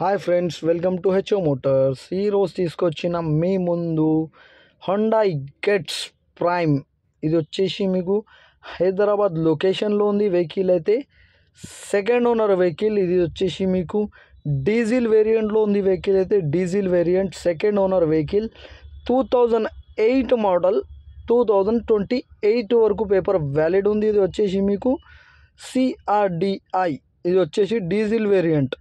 Hi friends, welcome to HO Motors. ఈరోజు తీసుకొచ్చిన మీ ముందు హుండాయ్ గెట్స్ ప్రైమ్. ఇది వచ్చేసి మీకు హైదరాబాద్ లొకేషన్లో ఉంది. వెహికల్ అయితే సెకండ్ ఓనర్ వెహికల్. ఇది వచ్చేసి మీకు డీజిల్ వేరియంట్లో ఉంది. వెహికల్ అయితే diesel variant, second owner vehicle. 2008 model, 2028 వరకు పేపర్ వ్యాలిడ్ ఉంది. ఇది వచ్చేసి మీకు CRDI. ఇది వచ్చేసి diesel variant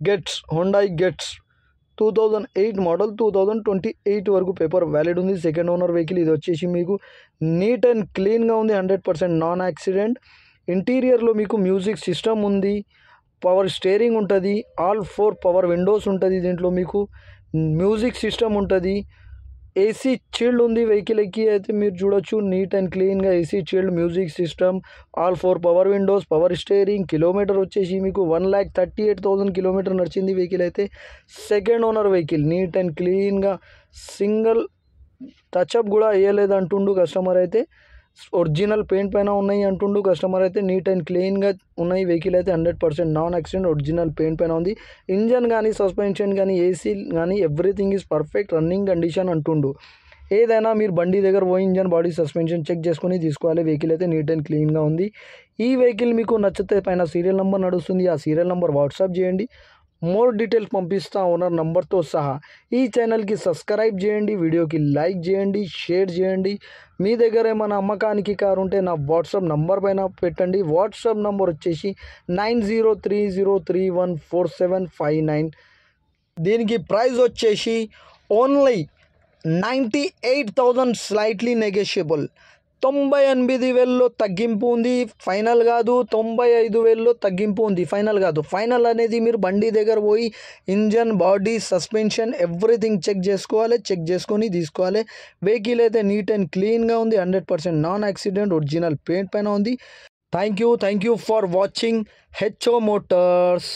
gets, Hyundai gets 2008 model, 2028 వరకు పేపర్ వ్యాలిడ్ ఉంది. Second owner vehicle. ఇది వచ్చేసి మీకు నీట్ అండ్ క్లీన్గా ఉంది, 100% నాన్ యాక్సిడెంట్. ఇంటీరియర్లో మీకు మ్యూజిక్ సిస్టమ్ ఉంది, పవర్ స్టీరింగ్ ఉంటుంది, ఆల్ 4 పవర్ విండోస్ ఉంటుంది. దీంట్లో మీకు మ్యూజిక్ సిస్టమ్ ఉంటుంది, ఏసీ చిల్డ్ ఉంది. వెహికల్కి అయితే మీరు చూడొచ్చు, నీట్ అండ్ క్లీన్గా AC chilled, music system, all 4 power windows, power steering. Kilometre వచ్చేసి మీకు 1,38,000 కిలోమీటర్ నడిచింది వెహికల్ అయితే. Second owner vehicle, neat and క్లీన్గా, సింగిల్ టచ్అప్ కూడా వేయలేదు అంటుండు కస్టమర్ అయితే. ఒరిజినల్ పెయింట్ పైన ఉన్నాయి అంటుండు కస్టమర్ అయితే. నీట్ అండ్ క్లీన్గా ఉన్నాయి వెహికల్ అయితే, 100% నాన్ యాక్సిడెంట్, ఒరిజినల్ పెయింట్ పైన ఉంది. ఇంజన్ కానీ, సస్పెన్షన్ కానీ, ఏసీ కానీ everything is perfect running condition అంటుండు. ఏదైనా మీరు బండి దగ్గర పోయి ఇంజన్, బాడీ, సస్పెన్షన్ చెక్ చేసుకొని తీసుకోవాలి. వెహికల్ అయితే నీట్ అండ్ క్లీన్గా ఉంది. ఈ వెహికల్ మీకు నచ్చితే పైన సీరియల్ నెంబర్ నడుస్తుంది, ఆ సీరియల్ నెంబర్ వాట్సాప్ చేయండి. మోర్ డీటెయిల్స్ పంపిస్తా ఓనర్ నంబర్తో సహా. ఈ ఛానల్కి సబ్స్క్రైబ్ చేయండి, వీడియోకి లైక్ చేయండి, షేర్ చేయండి. మీ దగ్గర ఏమైనా అమ్మకానికి కారు ఉంటే నా వాట్సాప్ నంబర్ పైన పెట్టండి. వాట్సాప్ నంబర్ వచ్చేసి 9030314759. దీనికి ప్రైస్ వచ్చేసి ఓన్లీ 98,000, స్లైట్లీ నెగోషియబుల్. 98,000లో తగ్గింపు ఉంది, ఫైనల్ కాదు. 95,000లో తగ్గింపు ఉంది, ఫైనల్ కాదు. ఫైనల్ అనేది మీరు బండి దగ్గర పోయి engine, body, suspension everything check చేసుకోవాలి. చెక్ చేసుకొని తీసుకోవాలి. వెహికల్ అయితే నీట్ అండ్ క్లీన్గా ఉంది, 100% నాన్ యాక్సిడెంట్, ఒరిజినల్ పెయింట్ పైన ఉంది. Thank you for watching HO Motors.